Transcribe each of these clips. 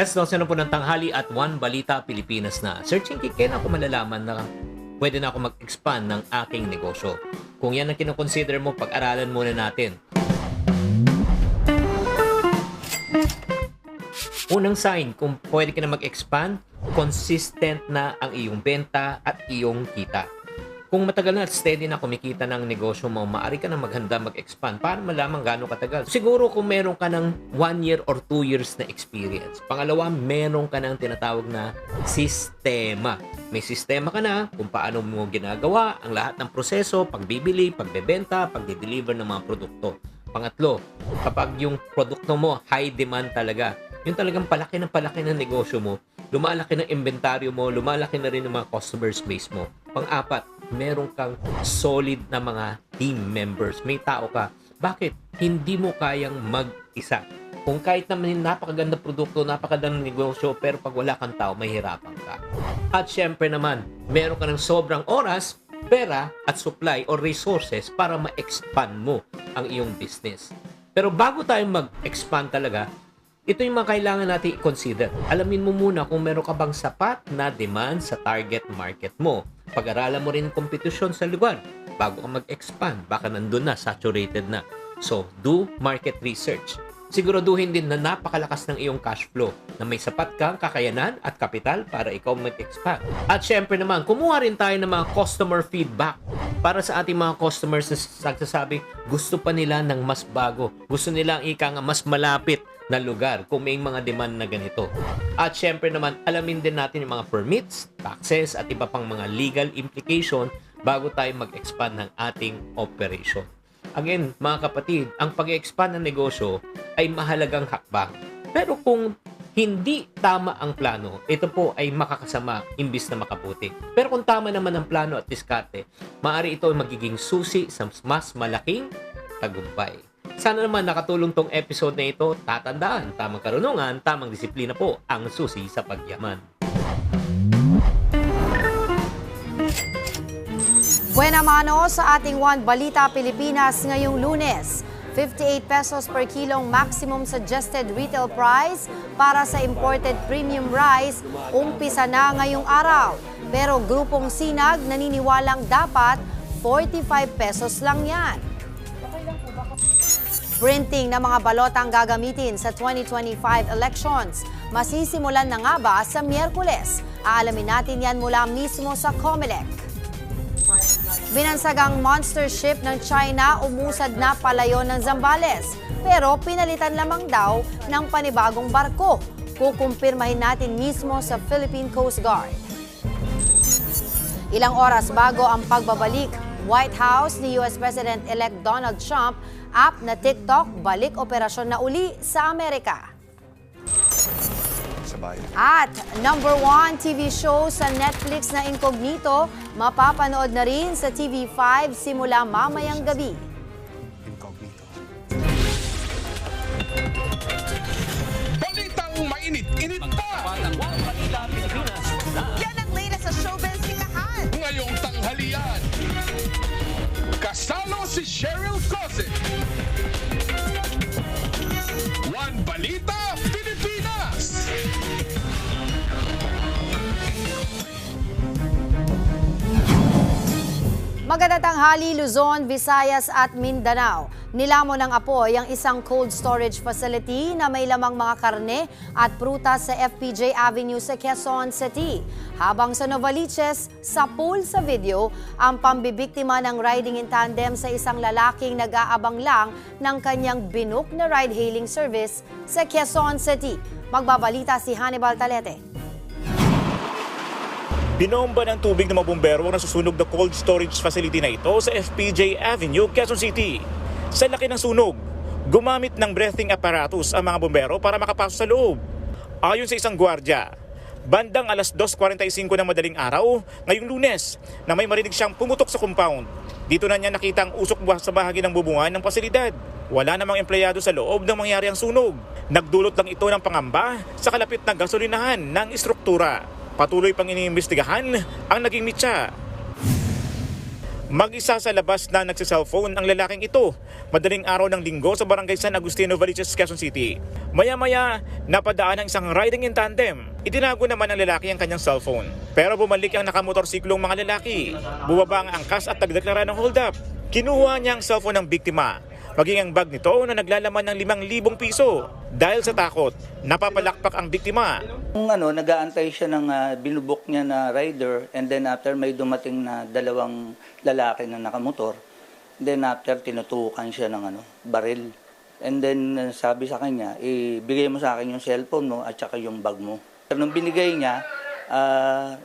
alas 12 na po ng tanghali at One Balita Pilipinas na. Searching kay kailan ako malalaman na pwede na ako mag-expand ng aking negosyo. Kung yan ang kinoconsider mo, pag-aralan muna natin. Unang sign kung pwede ka na mag-expand, consistent na ang iyong benta at iyong kita. Kung matagal na at steady na kumikita ng negosyo mo, maaari ka na maghanda mag-expand. Paano malaman gaano katagal? Siguro kung meron ka ng 1 year or 2 years na experience. Pangalawa, meron ka ng tinatawag na sistema. May sistema ka na kung paano mo ginagawa ang lahat ng proseso, pagbibili, pagbebenta, pagde-deliver ng mga produkto. Pangatlo, kapag yung produkto mo high demand talaga, yung talagang palaki ng negosyo mo, lumalaki ng inventaryo mo, lumalaki na rin ng mga customer base mo. Pang-apat, meron kang solid na mga team members. May tao ka. Bakit? Hindi mo kayang mag-isa. Kung kahit naman napakaganda produkto, napakaganda negosyo, pero pag wala kang tao, mahihirapan ka. At syempre naman, meron ka ng sobrang oras, pera at supply or resources para ma-expand mo ang iyong business. Pero bago tayo mag-expand talaga, ito yung mga kailangan natin i-consider. Alamin mo muna kung meron ka bang sapat na demand sa target market mo. Pag-aralan mo rin ang kompetisyon sa lugar bago ka mag-expand. Baka nandun na, saturated na. So, do market research. Siguraduhin din na napakalakas ng iyong cash flow, na may sapat kang kakayanan at kapital para ikaw mag-expand. At syempre naman, kumuha rin tayo ng mga customer feedback para sa ating mga customers na nagsasabi gusto pa nila ng mas bago. Gusto nila ang mas malapit na lugar kung may mga demand na ganito. At syempre naman, alamin din natin yung mga permits, taxes, at iba pang mga legal implication bago tayo mag-expand ng ating operation. Again, mga kapatid, ang pag-expand ng negosyo ay mahalagang hakbang. Pero kung hindi tama ang plano, ito po ay makakasama imbis na makabuti. Pero kung tama naman ang plano at diskarte, maaari ito ay magiging susi sa mas malaking tagumpay. Sana naman nakatulong tong episode na ito. Tatandaan, tamang karunungan, tamang disiplina po ang susi sa pagyaman. Buena mano sa ating One Balita Pilipinas ngayong Lunes. 58 pesos per kilong maximum suggested retail price para sa imported premium rice umpisa na ngayong araw. Pero grupong Sinag naniniwalang dapat 45 pesos lang yan. Printing ng mga balotang gagamitin sa 2025 elections. Masisimulan na nga ba sa Miyerkules? Aalamin natin yan mula mismo sa COMELEC. Binansagang monster ship ng China umusad na palayo ng Zambales. Pero pinalitan lamang daw ng panibagong barko. Kukumpirmahin natin mismo sa Philippine Coast Guard. Ilang oras bago ang pagbabalik White House ni US President-elect Donald Trump, app na TikTok balik operasyon na uli sa Amerika. At number 1 TV show sa Netflix na Incognito, mapapanood na rin sa TV5 simula mamayang gabi. Balitang mainit-init pa! Yan ang latest sa showbiz sinahan. Ngayong tanghalian, kasalo si Cheryl Cosset. One Balita Pilipinas! Magandang tanghali, Luzon, Visayas at Mindanao. Nilamon ng apoy ang isang cold storage facility na may lamang mga karne at prutas sa FPJ Avenue sa Quezon City. Habang sa Novaliches, sa pool sa video, ang pambibiktima ng riding in tandem sa isang lalaking nag-aabang lang ng kanyang binook na ride-hailing service sa Quezon City. Magbabalita si Hannibal Talete. Binomba ng tubig ng mga bumbero ang nasusunog na cold storage facility na ito sa FPJ Avenue, Quezon City. Sa laki ng sunog, gumamit ng breathing apparatus ang mga bumbero para makapasok sa loob. Ayon sa isang gwardya, bandang alas 2:45 ng madaling araw, ngayong Lunes, na may marinig siyang pumutok sa compound. Dito na niya nakita ang usok buwas sa bahagi ng bubungan ng pasilidad. Wala namang empleyado sa loob nang mangyari ang sunog. Nagdulot lang ito ng pangamba sa kalapit na gasolinahan ng istruktura. Patuloy pang iniimbestigahan ang naging mitsa. Mag-isa sa labas na nagsiselfone ang lalaking ito madaling araw ng linggo sa barangay San Agustino, Valiches, Quezon City. Maya-maya, napadaan ang isang riding in tandem. Itinago naman ng lalaki ang kanyang cellphone. Pero bumalik ang nakamotorsiklong mga lalaki. Bumaba ang angkas at nagdeklara ng hold up. Kinuha niya ang cellphone ng biktima, maging ang bag nito na naglalaman ng 5,000 piso. Dahil sa takot, napapalakpak ang biktima. Nag-aantay siya ng binubok niya na rider, and then after may dumating na dalawang lalaki na nakamotor. Then after tinutukan siya ng baril. And then sabi sa kanya, bigay mo sa akin yung cellphone mo at saka yung bag mo. Pero nung binigay niya,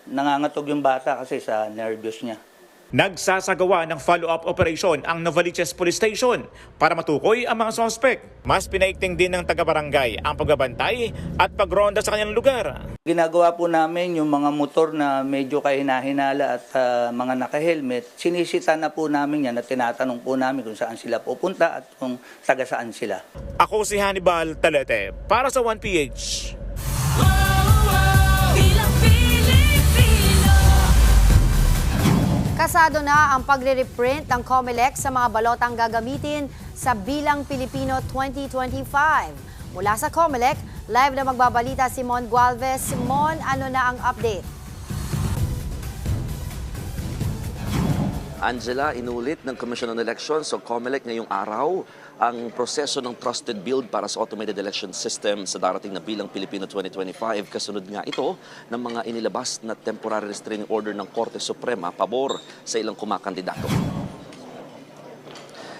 nangangatog yung bata kasi sa nervyos niya. Nagsasagawa ng follow-up operation ang Novaliches Police Station para matukoy ang mga sospek. Mas pinaigting din ng taga-barangay ang pagbabantay at pagronda sa kanyang lugar. Ginagawa po namin yung mga motor na medyo kahina-hinala at mga naka-helmet. Sinisita na po namin yan at tinatanong po namin kung saan sila pupunta at kung taga saan sila. Ako si Hannibal Talete para sa 1PH. Kasado na ang pagre-reprint ng COMELEC sa mga balotang gagamitin sa Bilang Pilipino 2025. Mula sa COMELEC, live na magbabalita si Mon Gualvez. Mon, ano na ang update? Angela, inulit ng Commission on Elections o COMELEC ngayong araw ang proseso ng trusted build para sa automated election system sa darating na Bilang Pilipino 2025. Kasunod nga ito ng mga inilabas na temporary restraining order ng Korte Suprema pabor sa ilang kumakandidato.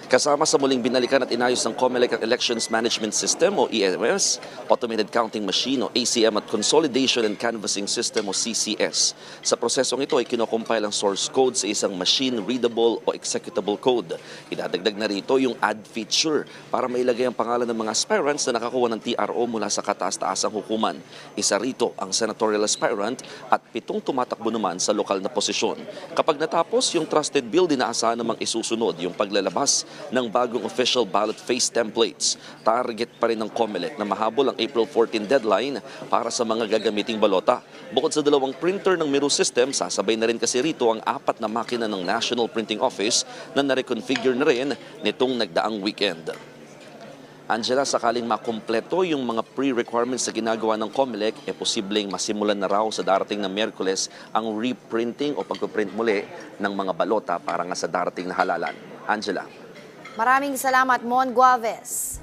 Kasama sa muling binalikan at inayos ng COMELEC ang Elections Management System o EMS, Automated Counting Machine o ACM at Consolidation and Canvassing System o CCS. Sa prosesong ito ay kinocompile ang source code sa isang machine-readable o executable code. Idadagdag na rito yung add feature para mailagay ang pangalan ng mga aspirants na nakakuha ng TRO mula sa kataas-taasang hukuman. Isa rito ang senatorial aspirant at 7 tumatakbo naman sa lokal na posisyon. Kapag natapos yung trusted build, inaasahan namang isusunod yung paglalabas ng bagong official ballot face templates. Target pa rin ng COMELEC na mahabol ang April 14 deadline para sa mga gagamiting balota. Bukod sa 2 printer ng Miro system, sasabay na rin kasi rito ang 4 na makina ng National Printing Office na nareconfigure na rin nitong nagdaang weekend. Angela, sakaling makumpleto yung mga pre-requirements na ginagawa ng COMELEC, posibleng masimulan na raw sa darating na Miyerkules ang reprinting o pagpiprint muli ng mga balota para nga sa darating na halalan. Angela. Maraming salamat, Mon Gualvez.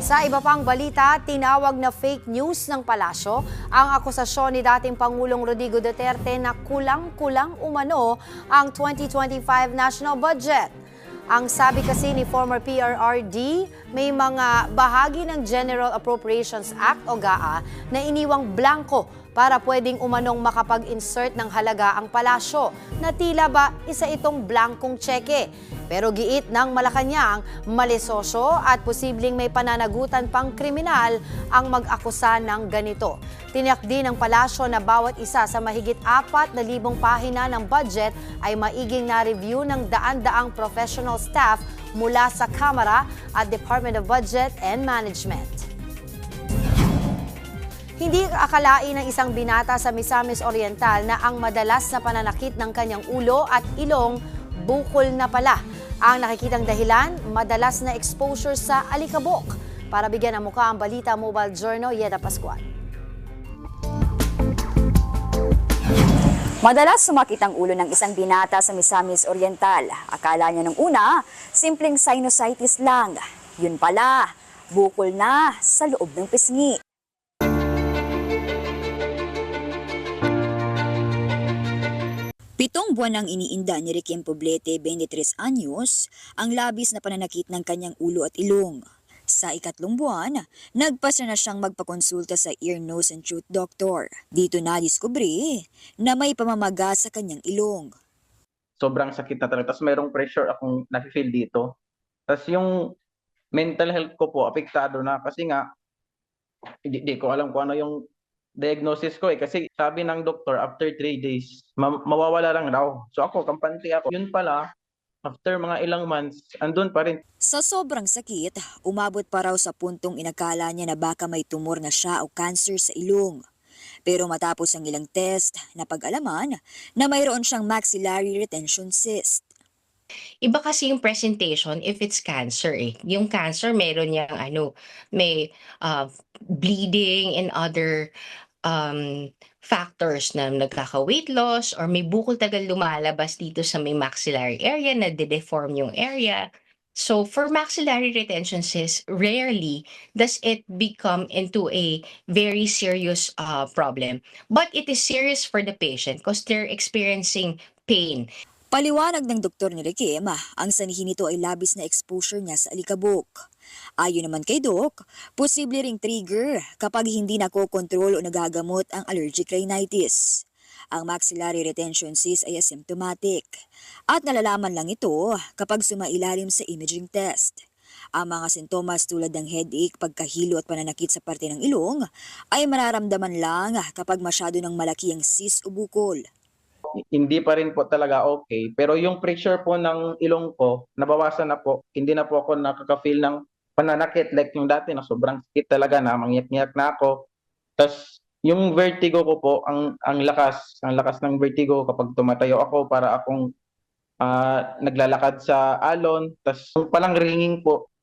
Sa iba pang balita, tinawag na fake news ng palasyo ang akusasyon ni dating Pangulong Rodrigo Duterte na kulang-kulang umano ang 2025 national budget. Ang sabi kasi ni former PRRD, may mga bahagi ng General Appropriations Act o GAA na iniwang blanko para pwedeng umanong makapag-insert ng halaga ang palasyo na tila ba isa itong blankong tseke. Pero giit ng Malacanang, malisosyo at posibleng may pananagutan pang kriminal ang mag-akusa ng ganito. Tiniyak din ng palasyo na bawat isa sa mahigit 4,000 pahina ng budget ay maiging na-review ng daan-daang professional staff mula sa Kamara at Department of Budget and Management. Hindi akalain ng isang binata sa Misamis Oriental na ang madalas na pananakit ng kanyang ulo at ilong bukol na pala. Ang nakikitang dahilan, madalas na exposure sa alikabok. Para bigyan ng mukha ang balita, Mobile Journal, Yeda Pascual. Madalas sumakit ang ulo ng isang binata sa Misamis Oriental. Akala niya nung una, simpleng sinusitis lang. Yun pala, bukol na sa loob ng pisngi. 7 buwan nang iniinda ni Riquem Poblete, 23 anyos, ang labis na pananakit ng kanyang ulo at ilong. Sa 3 buwan, nagpasa na siyang magpakonsulta sa ear, nose and throat doctor. Dito na-diskubre na may pamamaga sa kanyang ilong. Sobrang sakit na talaga. Tapos merong pressure akong nafe-feel dito. Tapos yung mental health ko po, apektado na kasi nga, hindi ko alam kung ano yung diagnosis ko kasi sabi ng doktor after 3 days mawawala lang raw. So ako, kampante ako. Yun pala, after mga ilang months, andun pa rin. Sa sobrang sakit, umabot pa raw sa puntong inakala niya na baka may tumor na siya o cancer sa ilong. Pero matapos ang ilang test, napag-alaman na mayroon siyang maxillary retention cyst. Iba kasi yung presentation if it's cancer eh. Yung cancer meron niyang may bleeding and other factors na nagkaka-weight loss or may bukol tagal lumalabas dito sa may maxillary area na de-deform yung area. So for maxillary retention cyst, rarely does it become into a very serious problem. But it is serious for the patient because they're experiencing pain. Paliwanag ng doktor ni Rekem, ang sanhi nito ay labis na exposure niya sa alikabok. Ayon naman kay Doc, posible ring trigger kapag hindi nakokontrol o nagagamot ang allergic rhinitis. Ang maxillary retention cyst ay asymptomatic at nalalaman lang ito kapag sumailalim sa imaging test. Ang mga sintomas tulad ng headache, pagkahilo at pananakit sa parte ng ilong ay mararamdaman lang kapag masyado ng malaki ang cyst o bukol. Hindi pa rin po talaga okay. Pero yung pressure po ng ilong ko, nabawasan na po. Hindi na po ako nakaka-feel ng pananakit like yung dati na sobrang sakit talaga na mangyak-ngyak na ako. Tapos yung vertigo ko po, ang lakas ng vertigo kapag tumatayo ako para akong naglalakad sa alon. Tapos yung palang ringing po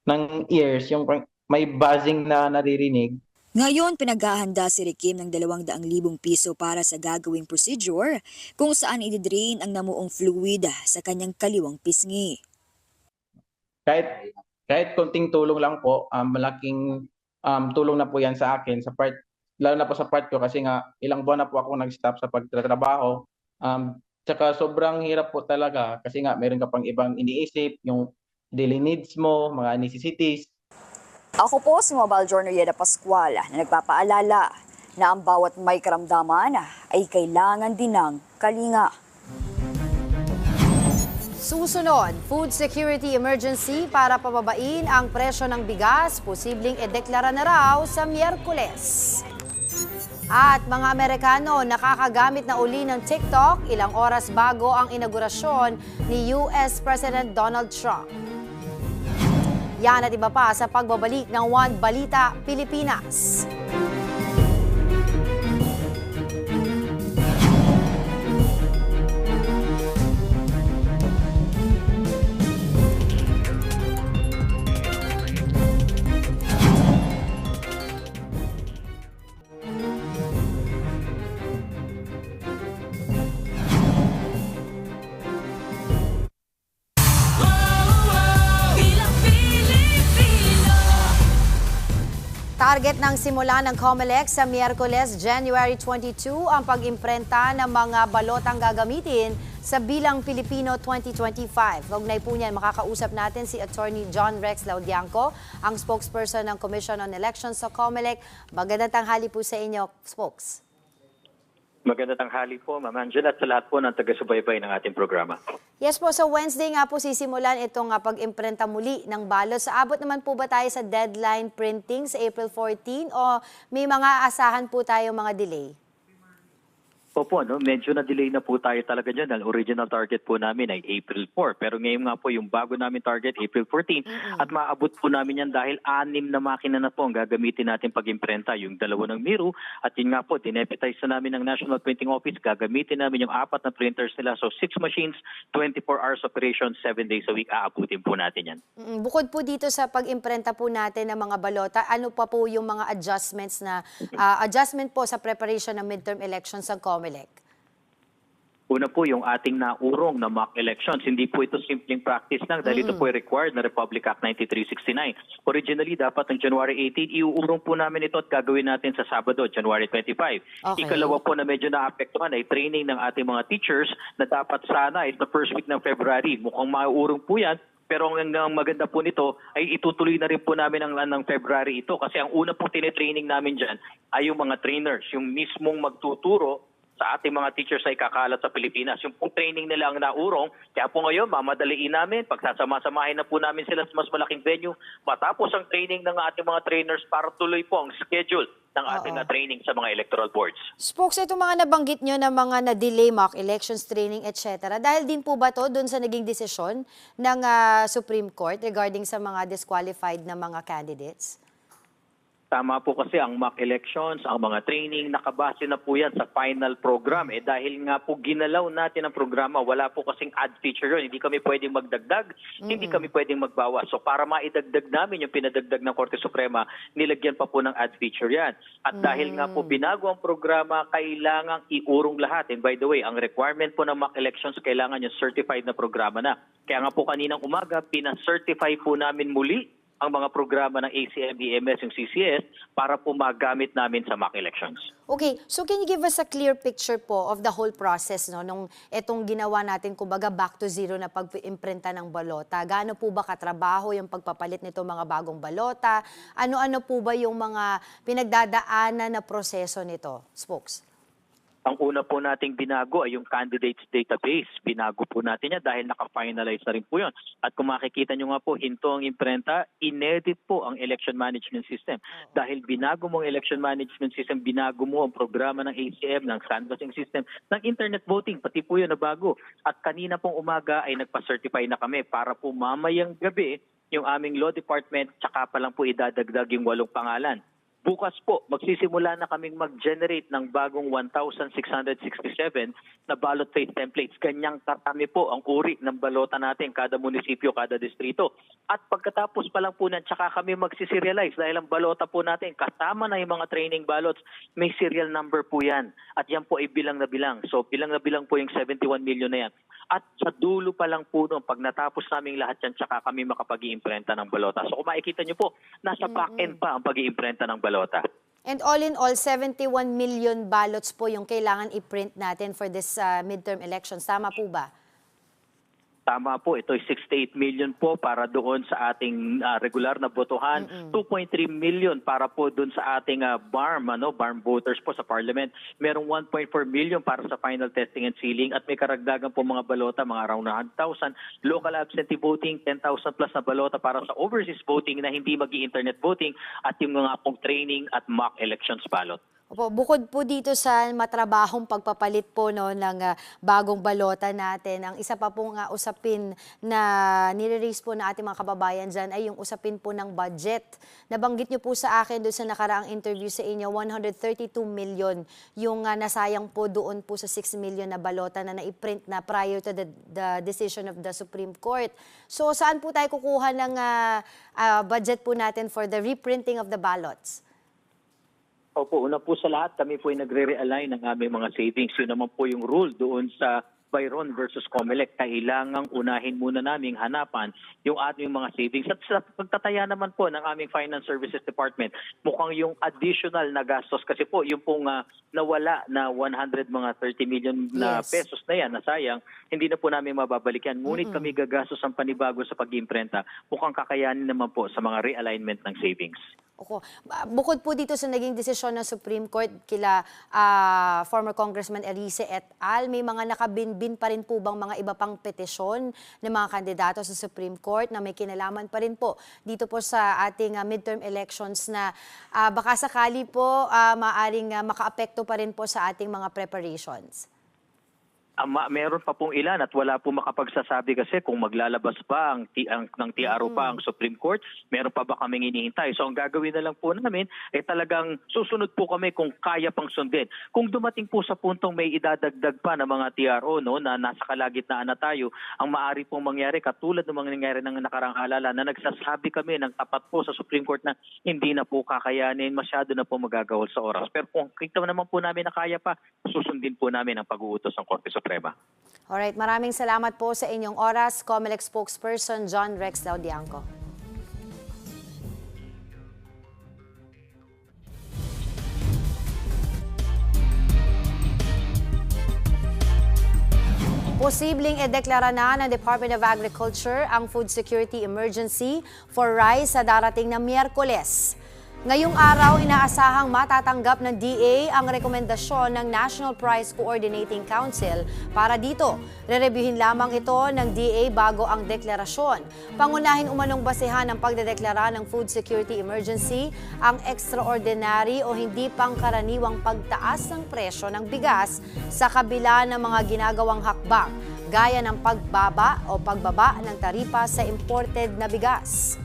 ng ears, yung may buzzing na naririnig. Ngayon, pinaghahanda si Rekem ng 200,000 piso para sa gagawing procedure kung saan i-drain ang namuong fluid sa kanyang kaliwang pisngi. Kahit konting tulong lang po, malaking tulong na po yan sa akin, lalo na po sa part ko kasi nga ilang buwan na po ako nag-stop sa pagtatrabaho. Tsaka sobrang hirap po talaga kasi nga meron ka pang ibang iniisip, yung daily needs mo, mga necessities. Ako po si Mobile Journal Yeda Pascual na nagpapaalala na ang bawat may karamdaman ay kailangan din ng kalinga. Susunod, food security emergency para pababain ang presyo ng bigas, posibleng edeklara na raw sa Miyerkules. At mga Amerikano nakakagamit na uli ng TikTok ilang oras bago ang inaugurasyon ni US President Donald Trump. Yan at iba pa sa pagbabalik ng One Balita Pilipinas. Target ng simula ng COMELEC sa Miyerkules, January 22 ang pag-imprenta ng mga balotang gagamitin sa Bilang Pilipino 2025. Kaugnay po niyan, makakausap natin si Attorney John Rex Laudianco, ang spokesperson ng Commission on Elections sa COMELEC. Magandang tanghali po sa inyo, spokes. Magandang tanghali po, Ma'am Angela, at sa lahat po ng taga-subaybay ng ating programa. Yes po, so Wednesday nga po sisimulan itong pag-imprenta muli ng balot. Sa abot naman po ba tayo sa deadline printing sa April 14 o may mga asahan po tayo mga delay? Opo, medyo na-delay na po tayo talaga dyan. Ang original target po namin ay April 4. Pero ngayon nga po yung bago namin target, April 14. At maaabot po namin yan dahil 6 na makina na po ang gagamitin natin pag-imprenta. Yung 2 ng Miro. At yun nga po, dinepetize na namin ng National Printing Office. Gagamitin namin yung 4 na printers nila. So 6 machines, 24 hours operation, 7 days a week. Aabutin po natin yan. Bukod po dito sa pag-imprenta po natin ng mga balota, ano pa po yung mga adjustments na adjustment po sa preparation ng midterm elections sa COMELEC? Una po yung ating naurong na mock elections. Hindi po ito simpleng practice lang dahil ito po ay required na Republic Act 9369. Originally, dapat ng January 18, iuurong po namin ito at gagawin natin sa Sabado, January 25. Okay. Ikalawa po na medyo naapektuhan ay training ng ating mga teachers na dapat sana is the first week ng February. Mukhang mauurong po yan. Pero ang maganda po nito ay itutuloy na rin po namin ng February ito kasi ang una po tinetraining namin dyan ay yung mga trainers, yung mismong magtuturo sa ating mga teachers ay kakalat sa Pilipinas. Yung pong training nila ang naurong, kaya po ngayon mamadaliin namin, pagsasama-samahin na po namin sila sa mas malaking venue, matapos ang training ng ating mga trainers para tuloy po ang schedule ng ating na training sa mga electoral boards. Spokes, itong mga nabanggit nyo na mga na-delay mock elections, training, etc. Dahil din po ba to doon sa naging desisyon ng Supreme Court regarding sa mga disqualified na mga candidates? Tama po kasi ang mock elections, ang mga training, nakabase na po yan sa final program. Dahil nga po ginalaw natin ang programa, wala po kasing add feature yun. Hindi kami pwedeng magdagdag, hindi kami pwedeng magbawas. So para maidagdag namin yung pinadagdag ng Korte Suprema, nilagyan pa po ng add feature yan. At dahil nga po binago ang programa, kailangang iurong lahat. And by the way, ang requirement po ng mock elections, kailangan yung certified na programa na. Kaya nga po kaninang umaga, pina-certify po namin muli ang mga programa ng ACM, EMS, yung CCS para po magamit namin sa mock elections. Okay, so can you give us a clear picture po of the whole process nung etong ginawa natin, kumbaga back to zero na pag-imprinta ng balota? Gaano po ba katrabaho yung pagpapalit nito mga bagong balota? Ano-ano po ba yung mga pinagdadaanan na proseso nito, Spokes? Ang una po nating binago ay yung candidates database. Binago po natin yan dahil naka-finalize na rin po yun. At kung makikita nyo nga po, hinto ang imprenta, inedit po ang election management system. Dahil binago mo ang election management system, binago mo ang programa ng ACM, ng canvassing system, ng internet voting, pati po yun na bago. At kanina pong umaga ay nagpa-certify na kami para po mamayang gabi yung aming law department, tsaka pa lang po idadagdag yung 8 pangalan. Bukas po, magsisimula na kaming mag-generate ng bagong 1,667 na ballot face templates. Ganyang karami po ang uri ng balota natin, kada munisipyo, kada distrito. At pagkatapos pa lang po nan, tsaka kami magsiserialize dahil ang balota po natin, kasama na yung mga training ballots, may serial number po yan. At yan po ay bilang na bilang. So bilang na bilang po yung 71 million na yan. At sa dulo pa lang po noon, pag natapos naming lahat yan, tsaka kami makapag-iimprenta ng balota. So kung makikita nyo po, nasa back-end pa ang pag-iimprenta ng balota. And all in all, 71 million ballots po yung kailangan i-print natin for this midterm elections. Tama po ba? Tama po, ito ay 68 million po para doon sa ating regular na botohan, 2.3 million para po doon sa ating BARM voters po sa Parliament. Merong 1.4 million para sa final testing and sealing at may karagdagan po mga balota, mga around 100,000. Local absentee voting, 10,000 plus na balota para sa overseas voting na hindi magi-internet voting at yung mga pong training at mock elections ballot. Opo, bukod po dito sa matrabahong pagpapalit po ng bagong balota natin, ang isa pa pong usapin na nire-raise po na ating mga kababayan dyan ay yung usapin po ng budget. Nabanggit nyo po sa akin doon sa nakaraang interview sa inyo, 132 million yung nasayang po doon po sa 6 million na balota na naiprint na prior to the decision of the Supreme Court. So saan po tayo kukuha ng budget po natin for the reprinting of the ballots? Opo, una po sa lahat, kami po ay nagre-realign ng aming mga savings. Yun naman po yung rule doon sa Byron versus Comelec. Kailangang unahin muna naming hanapan yung ating mga savings. At sa pagtataya naman po ng aming Finance Services Department, mukhang yung additional na gastos, kasi po yung pong nawala na 130 million na pesos na yan, na sayang, hindi na po namin mababalikan. Ngunit kami gagastos ang panibago sa pag-imprenta. Mukhang kakayanin naman po sa mga realignment ng savings. Bukod po dito sa naging desisyon ng Supreme Court kila former Congressman Erice et al., may mga nakabinbin pa rin po bang mga iba pang petisyon ng mga kandidato sa Supreme Court na may kinalaman pa rin po dito po sa ating midterm elections na baka sakali po maaring makaapekto pa rin po sa ating mga preparations? Meron pa pong ilan at wala po makapagsasabi kasi kung maglalabas pa ng TRO pa ang Supreme Court, meron pa ba kaming inihintay. So ang gagawin na lang po namin ay talagang susunod po kami kung kaya pang sundin. Kung dumating po sa puntong may idadagdag pa ng mga TRO na nasa kalagitnaan na tayo, ang maaari pong mangyari katulad ng mga nangyari ng nakarang halala na nagsasabi kami ng tapat po sa Supreme Court na hindi na po kakayanin, masyado na po magagawal sa oras. Pero kung kita naman po namin na kaya pa, susundin po namin ang pag-uutos ng Korte Suprema. Alright, maraming salamat po sa inyong oras, Comelec spokesperson John Rex Laudianco. Posibleng ideklara na ng Department of Agriculture ang food security emergency for rice sa darating na Miyerkules. Ngayong araw, inaasahang matatanggap ng DA ang rekomendasyon ng National Price Coordinating Council para dito. Re-reviewin lamang ito ng DA bago ang deklarasyon. Pangunahing umanong basehan ng pagdedeklara ng food security emergency ang extraordinary o hindi pangkaraniwang pagtaas ng presyo ng bigas sa kabila ng mga ginagawang hakbang, gaya ng pagbaba ng taripa sa imported na bigas.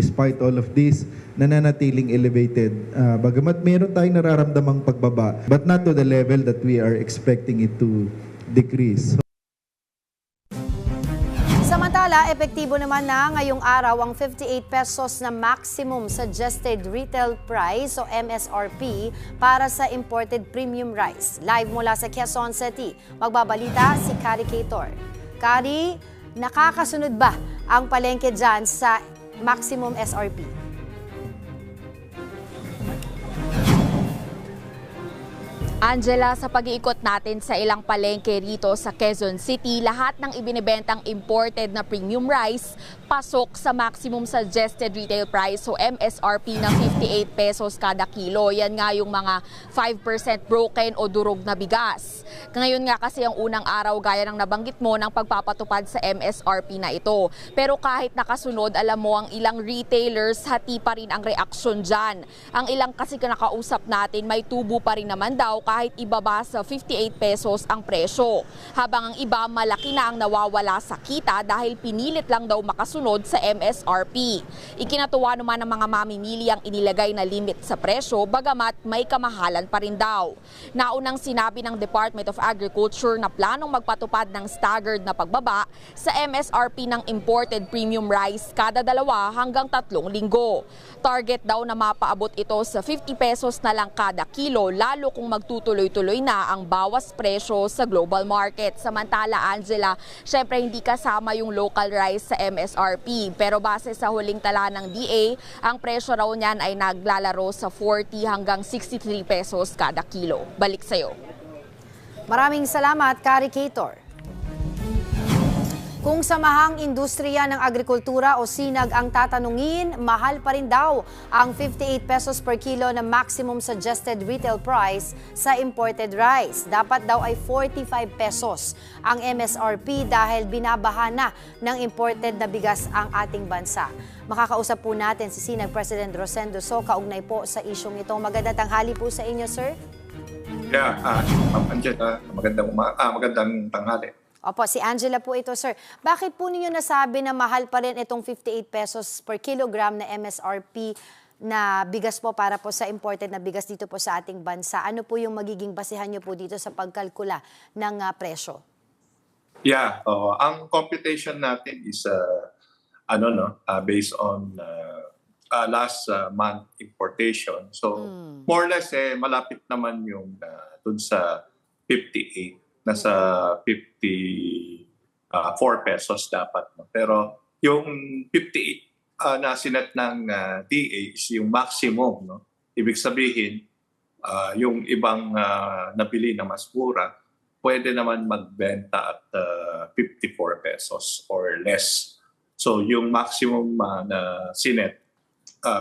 Despite all of this, nananatiling elevated. Bagamat meron tayong nararamdamang pagbaba, but not to the level that we are expecting it to decrease. Samantala, epektibo naman na ngayong araw ang 58 pesos na maximum suggested retail price o MSRP para sa imported premium rice. Live mula sa Quezon City, magbabalita si Kari Cator. Kari, nakakasunod ba ang palengke dyan sa maximum SRP? Angela, sa pag-iikot natin sa ilang palengke rito sa Quezon City, lahat ng ibinibentang imported na premium rice pasok sa maximum suggested retail price o MSRP ng 58 pesos kada kilo. Yan nga yung mga 5% broken o durog na bigas. Ngayon nga kasi ang unang araw gaya ng nabanggit mo ng pagpapatupad sa MSRP na ito. Pero kahit nakasunod, alam mo ang ilang retailers hati pa rin ang reaksyon dyan. Ang ilang kasi nakausap natin may tubo pa rin naman daw kahit ibaba sa 58 pesos ang presyo. Habang ang iba malaki na ang nawawala sa kita dahil pinilit lang daw makasunod sa MSRP. Ikinatuwa naman ng mga mamimili ang inilagay na limit sa presyo bagamat may kamahalan pa rin daw. Naunang sinabi ng Department of Agriculture na planong magpatupad ng staggered na pagbaba sa MSRP ng imported premium rice kada 2 hanggang 3 linggo. Target daw na mapaabot ito sa 50 pesos na lang kada kilo lalo kung magtutuloy-tuloy na ang bawas presyo sa global market. Samantala, Angela, syempre hindi kasama yung local rice sa MSRP. Pero base sa huling tala ng DA, ang presyo raw niyan ay naglalaro sa 40 hanggang 63 pesos kada kilo. Balik sa'yo. Maraming salamat, Kari Cator. Kung samahang industriya ng agrikultura o sinag ang tatanungin, mahal pa rin daw ang 58 pesos per kilo na maximum suggested retail price sa imported rice. Dapat daw ay 45 pesos ang MSRP dahil binabaha na ng imported na bigas ang ating bansa. Makakausap po natin si Sinag President Rosendo So, kaugnay po sa isyong ito. Magandang tanghali po sa inyo, sir. Yeah, Ma'am Angela, magandang tanghali. Opo, si Angela po ito, sir. Bakit po ninyo nasabi na mahal pa rin itong 58 pesos per kilogram na MSRP na bigas po para po sa imported na bigas dito po sa ating bansa? Ano po yung magiging basihan nyo po dito sa pagkalkula ng presyo? Yeah, ang computation natin is based on last month importation. So more or less malapit naman yung dun sa 58. Nasa 54 pesos dapat. Pero yung 58 na sinet ng DA is yung maximum. No? Ibig sabihin, yung ibang nabili na mas mura, pwede naman magbenta at 54 pesos or less. So yung maximum na sinet,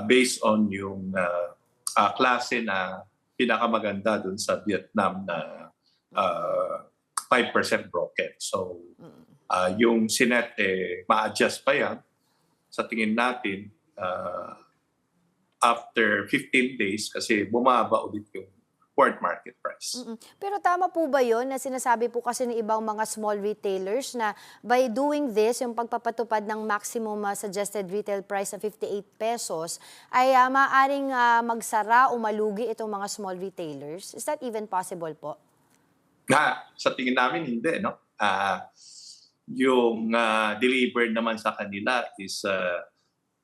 based on yung klase na pinakamaganda dun sa Vietnam na 5% broken. So, yung sinet, ma-adjust pa yan. Sa tingin natin, after 15 days, kasi bumaba ulit yung world market price. Pero tama po ba yun na sinasabi po kasi ng ibang mga small retailers na by doing this, yung pagpapatupad ng maximum suggested retail price na 58 pesos, ay maaaring magsara o malugi itong mga small retailers? Is that even possible po? Sa tingin namin, hindi. No? Yung delivered naman sa kanila is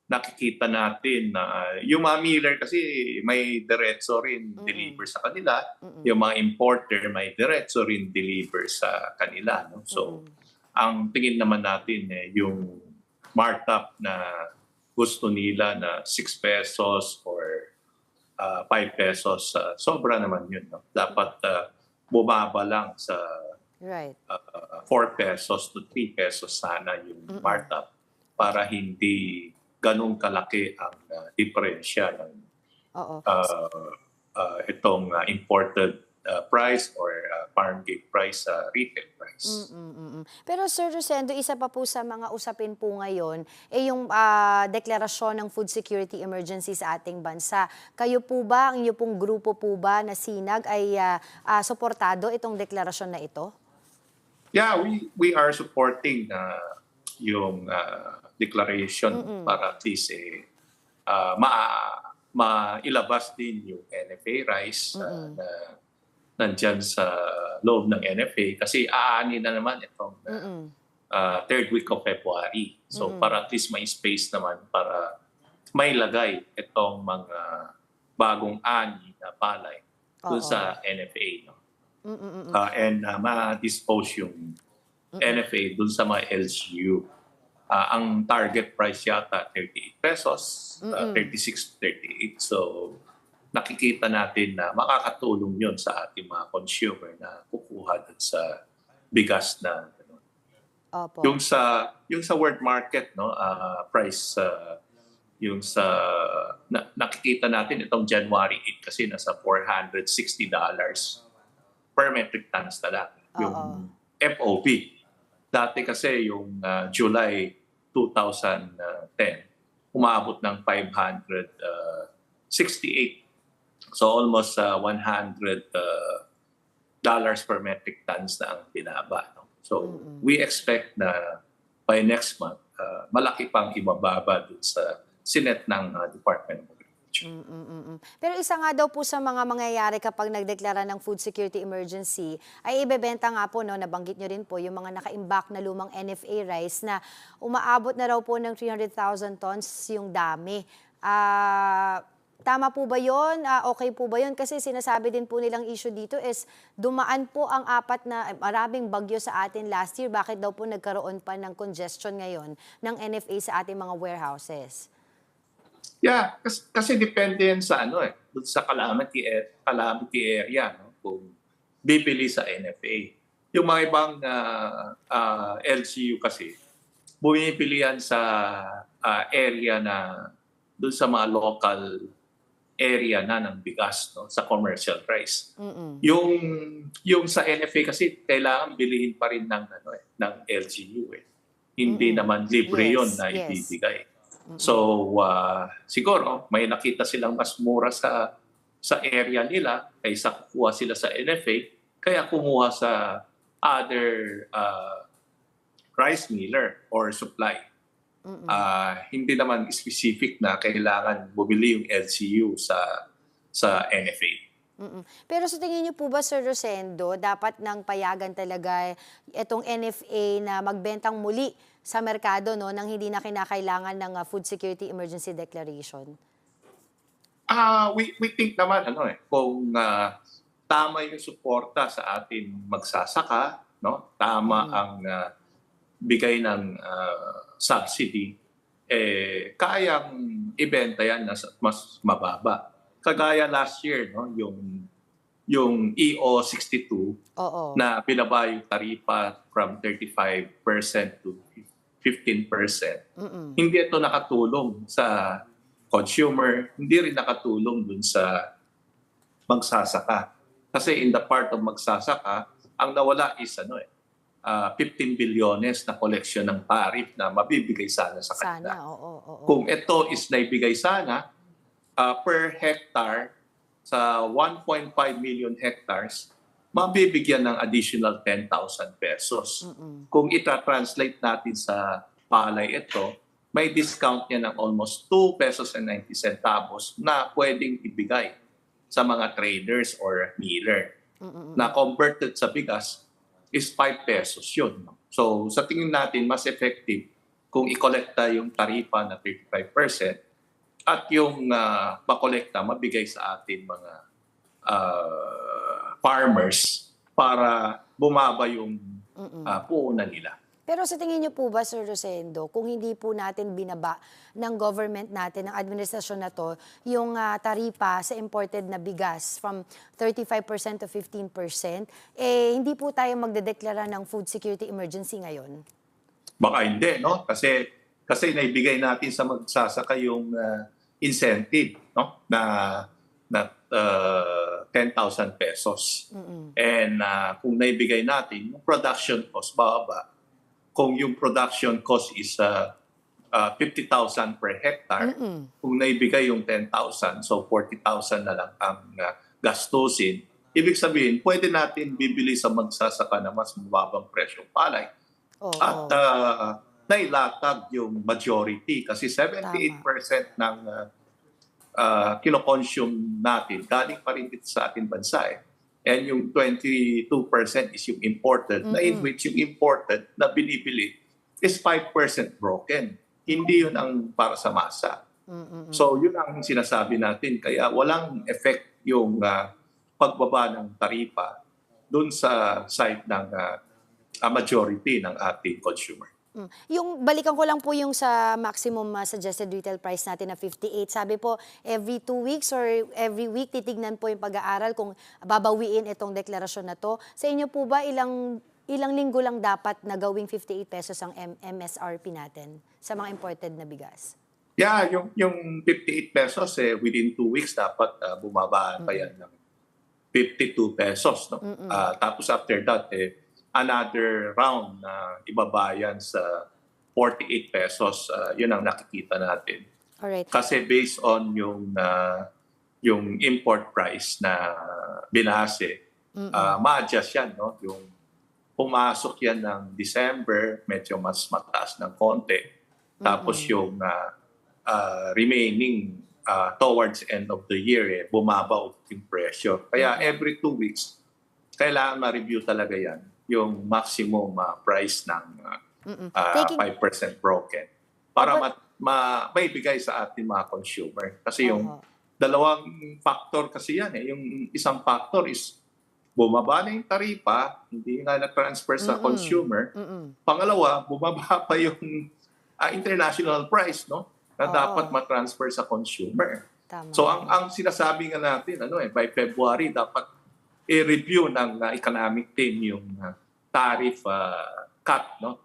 nakikita natin na yung mga miller kasi may diretso rin deliver sa kanila. Yung mga importer may diretso rin deliver sa kanila. No? So, ang tingin naman natin yung markup na gusto nila na 6 pesos or 5 pesos, sobra naman yun. No? Dapat bumaba lang sa 4 pesos to 3 pesos sana yung markup para hindi ganun kalaki ang diferensya ng itong imported price or farm gate price sa retail price. Pero Sir Rosendo, isa pa po sa mga usapin po ngayon yung deklarasyon ng food security emergency sa ating bansa. Kayo po ba, ang inyo pong grupo po ba na Sinag ay suportado itong deklarasyon na ito? Yeah, we are supporting yung declaration para at least mailabas din yung NFA rice na nandyan sa loob ng NFA kasi aani na naman itong third week of February. So para at least may space naman para mailagay itong mga bagong ani na palay dun sa NFA. No? And ma-dispose yung NFA dun sa mga LGU. Ang target price yata 38 pesos, 36 to 38. So nakikita natin na makakatulong yun sa ating mga consumer na kukuha dun sa bigas na Opo. yung sa world market no price yung sa nakikita natin itong January 8 kasi nasa $460 per metric tons na lang yung FOB. Dati kasi yung July 2010 umabot ng 568. So almost $100 per metric tons na ang binaba. No? So we expect na by next month, malaki pang ibababa dun sa sinet ng Department of Agriculture. Pero isa nga daw po sa mga mangyayari kapag nagdeklara ng food security emergency ay ibebenta nga po, no, nabanggit nyo rin po, yung mga naka-imbak na lumang NFA rice na umaabot na raw po ng 300,000 tons yung dami. Tama po ba yun? Okay po ba yun? Kasi sinasabi din po nilang issue dito is dumaan po ang maraming bagyo sa atin last year. Bakit daw po nagkaroon pa ng congestion ngayon ng NFA sa ating mga warehouses? Yeah, kasi depende yan sa dun sa calamity area, no? Kung bibili sa NFA. Yung mga ibang LGU kasi, bumibili yan sa area na dun sa mga local area na ng bigas, no, sa commercial rice. Yung sa NFA kasi kailangan bilihin pa rin ng LGU Hindi naman libre yon na ibibigay. So siguro may nakita silang mas mura sa area nila kaysa kukuha sila sa NFA, kaya kumuha sa other rice miller or supply. Hindi naman specific na kailangan bumili yung LCU sa NFA. Pero sa tingin niyo po ba, Sir Rosendo, dapat nang payagan talaga itong NFA na magbentang muli sa merkado, no, nang hindi na kinakailangan ng Food Security Emergency Declaration? We think naman kung tama yung suporta sa atin magsasaka, no, tama ang bigay ng subsidy, kayang ibenta yan na mas mababa. Kagaya last year, no, yung EO62 na binaba yung taripa from 35% to 15%. Hindi ito nakatulong sa consumer, hindi rin nakatulong dun sa magsasaka. Kasi in the part of magsasaka, ang nawala is 15 bilyones na koleksyon ng tariff na mabibigay sana sa kanila. Kung ito is naibigay sana per hectare sa 1.5 million hectares, mabibigyan ng additional 10,000 pesos. Kung ita-translate natin sa palay ito, may discount niya ng almost 2 pesos and 90 centavos na pwedeng ibigay sa mga traders or miller. Na converted sa bigas, is 5 pesos yun. So sa tingin natin, mas effective kung i-kolekta yung taripa na 35% at yung makolekta, mabigay sa atin mga farmers para bumaba yung puhunan nila. Pero sa tingin niyo po ba, Sir Rosendo, kung hindi po natin binaba ng government natin, ng administrasyon na to, yung taripa sa imported na bigas from 35% to 15%, hindi po tayo magdedeklara ng food security emergency ngayon? Baka hindi, no? Kasi naibigay natin sa magsasaka yung incentive, no? Na 10,000 pesos. And kung naibigay natin, yung production cost bababa. Kung yung production cost is 50,000 per hectare, kung naibigay yung 10,000, so 40,000 na lang ang gastusin, ibig sabihin, pwede natin bibili sa magsasaka na mas mababang presyong palay. At nailatag yung majority kasi 78% ng kino-consume natin, galing pa rin dito sa ating bansa eh. And yung 22% is yung imported, na in which yung imported na binibili is 5% broken. Hindi yun ang para sa masa. So yun ang sinasabi natin. Kaya walang effect yung pagbaba ng taripa dun sa side ng majority ng ating consumer. Yung balikan ko lang po yung sa maximum suggested retail price natin na 58. Sabi po, every 2 weeks or every week titignan po yung pag-aaral kung babawiin itong deklarasyon na to. Sa inyo po ba ilang linggo lang dapat na gawing 58 pesos ang MSRP natin sa mga imported na bigas? Yeah, yung 58 pesos within 2 weeks dapat bumaba pa yan ng 52 pesos, no? Tapos after that another round na ibabayan sa 48 pesos, yun ang nakikita natin. Alright. Kasi based on yung import price na binase, ma-adjust yan, no? Yung pumasok yan ng December, medyo mas mataas ng konti. Tapos yung remaining towards end of the year, bumaba yung presyo. Kaya every 2 weeks, kailangan ma-review talaga yan, yung maximum price ng 5% broken para maibigay sa ating mga consumer. Kasi yung dalawang factor kasi yan. Yung isang factor is bumaba na yung taripa, hindi nga na-transfer sa consumer. Pangalawa, bumaba pa yung international price, no? Na dapat ma-transfer sa consumer. Tama. So ang sinasabi nga natin, by February dapat i-review ng economic team yung tariff cut, no?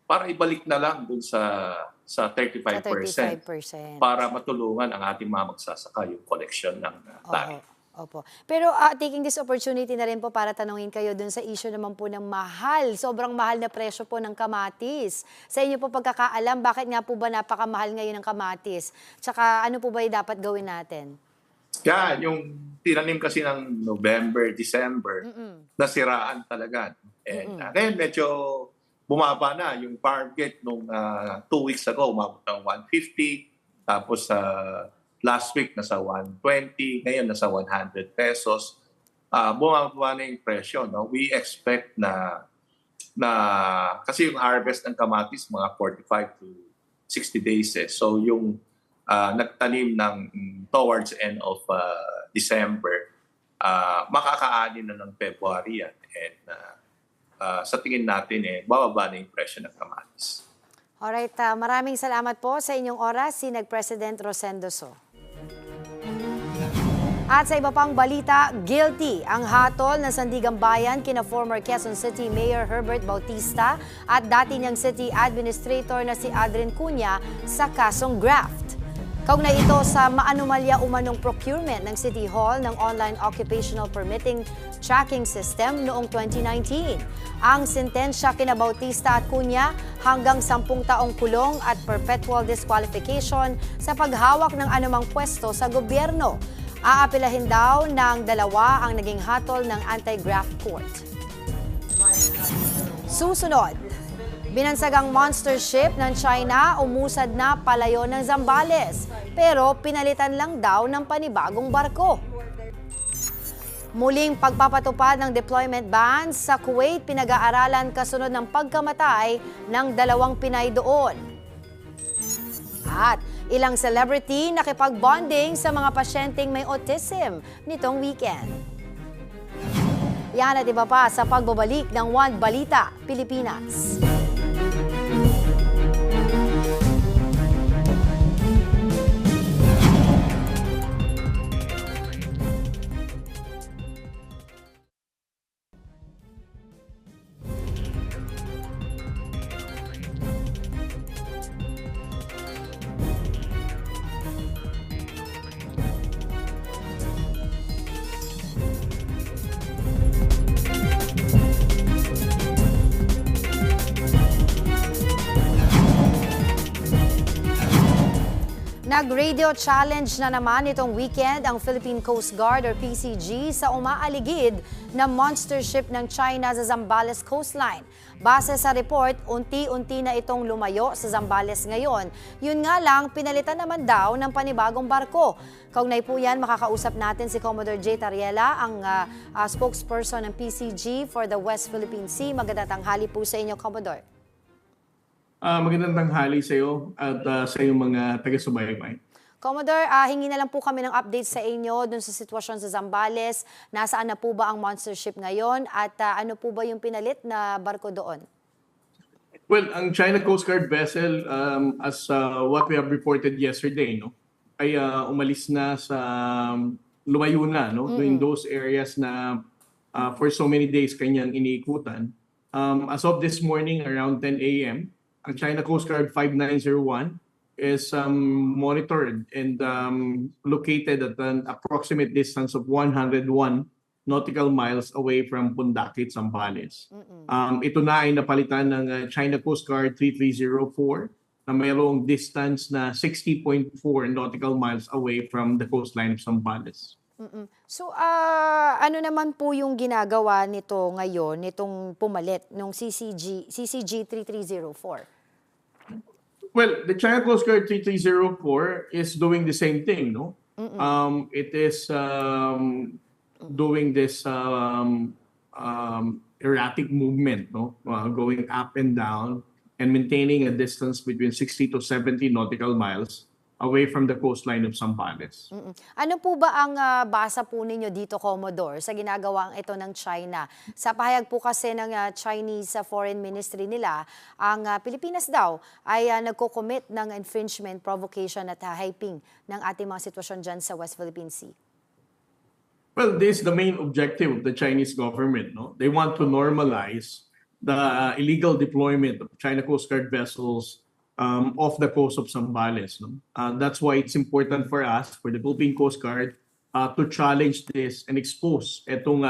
Para ibalik na lang dun sa 35%, para matulungan ang ating mga magsasaka yung collection ng tariff. Opo. Pero taking this opportunity na rin po para tanungin kayo dun sa issue naman po ng mahal. Sobrang mahal na presyo po ng kamatis. Sa inyo po pagkakaalam, bakit nga po ba napakamahal ngayon ng kamatis? Tsaka ano po ba yung dapat gawin natin? Yeah, yung tinanim kasi ng November, December, nasiraan talaga. And ngayon medyo bumaba na yung farm gate nung 2 weeks ago, umabot ng 150. Tapos last week nasa 120, ngayon nasa 100 pesos. Bumaba na yung presyo. No? We expect na kasi yung harvest ng kamatis mga 45 to 60 days. So yung nagtanim ng towards end of December, makakaani na ng February yan. And sa tingin natin, bababa na yung presyo ng kamatis. Alright, maraming salamat po sa inyong oras, President Rosendo So. At sa iba pang balita, guilty ang hatol ng Sandigang Bayan kina former Quezon City Mayor Herbert Bautista at dati niyang City Administrator na si Adrian Cunha sa kasong graft. Kaugnay ito sa maanumalya umanong procurement ng City Hall ng online occupational permitting tracking system noong 2019. Ang sentensya kina Bautista at Cunha hanggang 10 taong kulong at perpetual disqualification sa paghawak ng anumang pwesto sa gobyerno. Aapilahin daw ng dalawa ang naging hatol ng anti-graft court. Susunod, binansagang monster ship ng China umusad na palayo ng Zambales, pero pinalitan lang daw ng panibagong barko. Muling pagpapatupad ng deployment ban sa Kuwait pinag-aaralan kasunod ng pagkamatay ng 2 Pinay doon. At ilang celebrity nakipag-bonding sa mga pasyenteng may autism nitong weekend. Yan at iba pa sa pagbabalik ng One Balita, Pilipinas. Nag-radio challenge na naman itong weekend ang Philippine Coast Guard or PCG sa umaaligid na monster ship ng China sa Zambales coastline. Base sa report, unti-unti na itong lumayo sa Zambales ngayon. Yun nga lang, pinalitan naman daw ng panibagong barko. Kaugnay po yan, makakausap natin si Commodore J. Tariela, ang spokesperson ng PCG for the West Philippine Sea. Magandang tanghali po sa inyo, Commodore. Magandang tanghali sa iyo at sa iyong mga taga-subaybay. Commodore, hingi na lang po kami ng update sa inyo dun sa sitwasyon sa Zambales. Nasaan na po ba ang monster ship ngayon at ano po ba yung pinalit na barko doon? Well, ang China Coast Guard vessel, as what we have reported yesterday, no, ay umalis na sa lumayo na, no, in those areas na for so many days kanyang iniikutan. As of this morning, around 10 a.m., ang China Coast Guard 5901 is monitored and located at an approximate distance of 101 nautical miles away from Pundakit, Zambales. Ito na ay napalitan ng China Coast Guard 3304 na mayroong distance na 60.4 nautical miles away from the coastline of Zambales. So, ano naman po yung ginagawa nito ngayon, nitong pumalit, nung CCG 3304? Well, the China Coast Guard 3304 is doing the same thing, no? It is doing this erratic movement, no? Going up and down and maintaining a distance between 60 to 70 nautical miles away from the coastline of Zambales. Ano po ba ang basa po ninyo dito, Commodore, sa ginagawang ito ng China? Sa pahayag po kasi ng Chinese Foreign Ministry nila, ang Pilipinas daw ay nagko-commit ng infringement, provocation at hyping ng ating mga sitwasyon dyan sa West Philippine Sea. Well, this is the main objective of the Chinese government, no? They want to normalize the illegal deployment of China Coast Guard vessels off the coast of Zambales. No? That's why it's important for us, for the Philippine Coast Guard, to challenge this and expose itong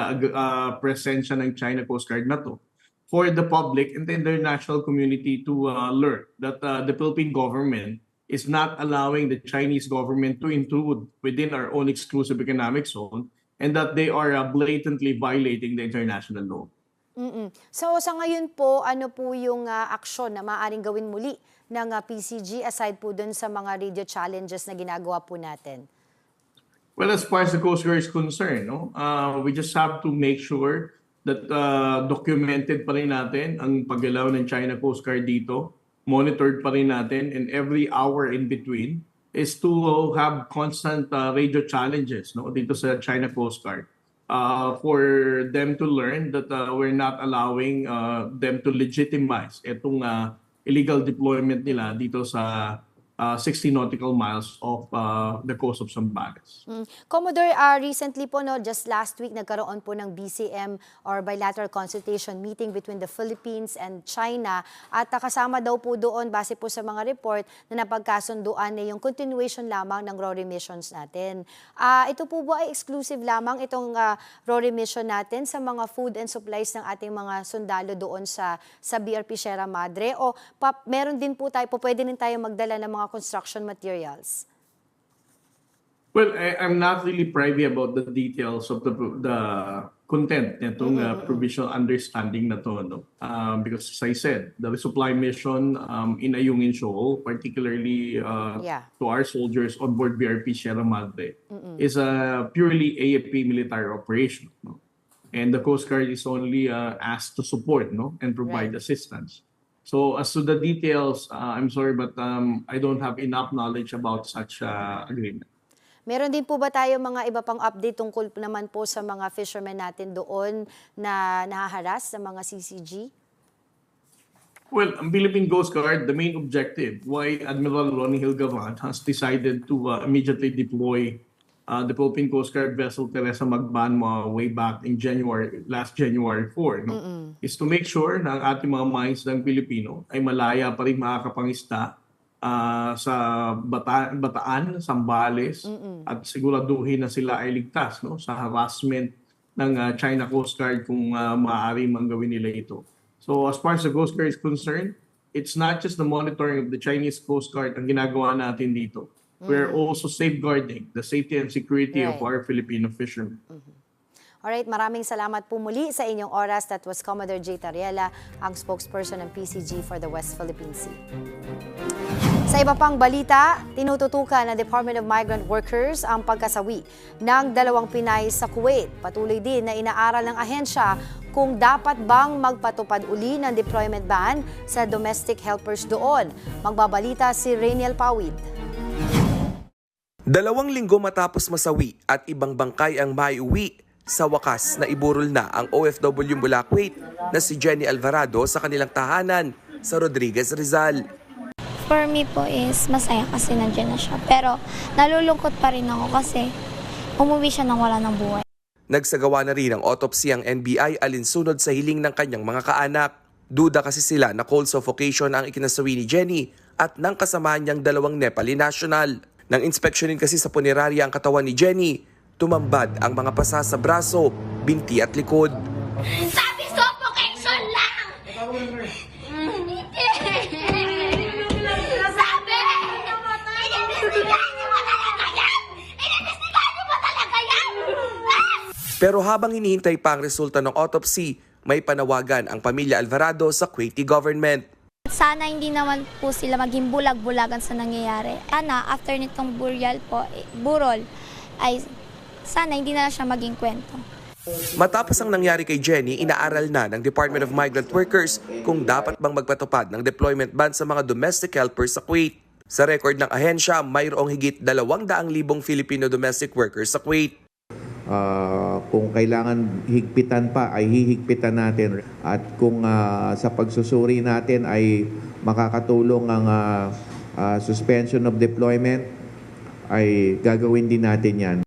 presensya ng China Coast Guard na to for the public and the international community to learn that the Philippine government is not allowing the Chinese government to intrude within our own exclusive economic zone and that they are blatantly violating the international law. So sa ngayon po, ano po yung aksyon na maaaring gawin muli ng PCG aside po dun sa mga radio challenges na ginagawa po natin? Well, as far as the Coast Guard is concerned, no, we just have to make sure that documented pa rin natin ang paggalaw ng China Coast Guard dito, monitored pa rin natin, and every hour in between is to have constant radio challenges, no, dito sa China Coast Guard. For them to learn that we're not allowing them to legitimize itong illegal deployment nila dito sa 60 nautical miles off the coast of Zambales. Commodore, recently po, no, just last week, nagkaroon po ng BCM or bilateral consultation meeting between the Philippines and China. At kasama daw po doon, base po sa mga report, na napagkasunduan na yung continuation lamang ng RORI missions natin. Ito po ba ay exclusive lamang itong RORI mission natin sa mga food and supplies ng ating mga sundalo doon sa BRP Sierra Madre? O meron din po tayo, pwede din tayo magdala ng mga construction materials? Well, I'm not really privy about the details of the content nitong provisional understanding na to, no? Because as I said, the resupply mission in Ayungin Shoal, particularly to our soldiers on board BRP Sierra Madre, is a purely AFP military operation, no? And the Coast Guard is only asked to support, no, and provide assistance. So as to the details, I'm sorry, but I don't have enough knowledge about such agreement. Meron din po ba tayo mga iba pang update tungkol naman po sa mga fishermen natin doon na nahaharas sa mga CCG? Well, ang Philippine Coast Guard, the main objective why Admiral Ronnie Hilgavant has decided to immediately deploy the Philippine Coast Guard vessel Teresa Magban way back in last January 4, no? Is to make sure na ang ating mga mga isdang Pilipino ay malaya pa rin makakapangista sa Bataan, Zambales, at siguraduhin na sila ay ligtas, no, sa harassment ng China Coast Guard kung maaari mang gawin nila ito. So as far as the Coast Guard is concerned, it's not just the monitoring of the Chinese Coast Guard ang ginagawa natin dito. we're also safeguarding the safety and security of Right. our Filipino fishermen. Alright, maraming salamat po muli sa inyong oras. That was Commodore J. Tariela, ang spokesperson ng PCG for the West Philippine Sea. Sa iba pang balita, tinututukan ng Department of Migrant Workers ang pagkasawi ng 2 Pinay sa Kuwait. Patuloy din na inaaral ng ahensya kung dapat bang magpatupad uli ng deployment ban sa domestic helpers doon. Magbabalita si Rainiel Pawid. 2 linggo matapos masawi at ibang bangkay ang maiuwi, sa wakas na iburol na ang OFW mula Kuwait na si Jenny Alvarado sa kanilang tahanan sa Rodriguez, Rizal. For me po is masaya kasi nandiyan na siya. Pero nalulungkot pa rin ako kasi umuwi siya nang wala ng buhay. Nagsagawa na rin ang autopsy ang NBI alinsunod sa hiling ng kanyang mga kaanak. Duda kasi sila na cold suffocation ang ikinasawi ni Jenny at ng kasamahan niyang 2 Nepali national. Nang inspeksyonin kasi sa punerarya ang katawan ni Jenny, tumambad ang mga pasa sa braso, binti at likod. Sabi suffocation lang! Hindi! Sabi! Inimbestigahan niyo ba talaga yan? Inimbestigahan niyo ba talaga yan? Pero habang hinihintay pa ang resulta ng autopsy, may panawagan ang pamilya Alvarado sa Kuwaiti government. Sana hindi naman po sila maging bulag-bulagan sa nangyayari. After nitong burol, ay sana hindi na siya maging kwento. Matapos ang nangyari kay Jenny, inaaral na ng Department of Migrant Workers kung dapat bang magpatupad ng deployment ban sa mga domestic helpers sa Kuwait. Sa record ng ahensya, mayroong higit 200,000 Filipino domestic workers sa Kuwait. Kung kailangan higpitan pa, ay hihigpitan natin. At kung sa pagsusuri natin ay makakatulong ang suspension of deployment, ay gagawin din natin yan.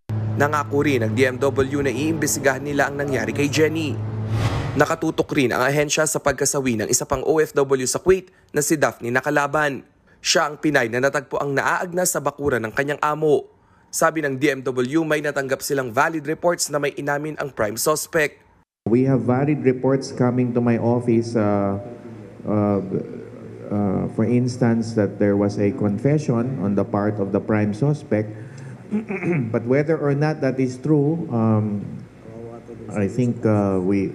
Nangako rin ng DMW na iimbestigahan nila ang nangyari kay Jenny. Nakatutok rin ang ahensya sa pagkasawi ng isa pang OFW sa Kuwait na si Daphne Nakalaban. Siya ang Pinay na natagpo ang naaagnas sa bakuran ng kanyang amo. Sabi ng DMW, may natanggap silang valid reports na may inamin ang prime suspect. We have valid reports coming to my office, for instance, that there was a confession on the part of the prime suspect. But whether or not that is true, I think we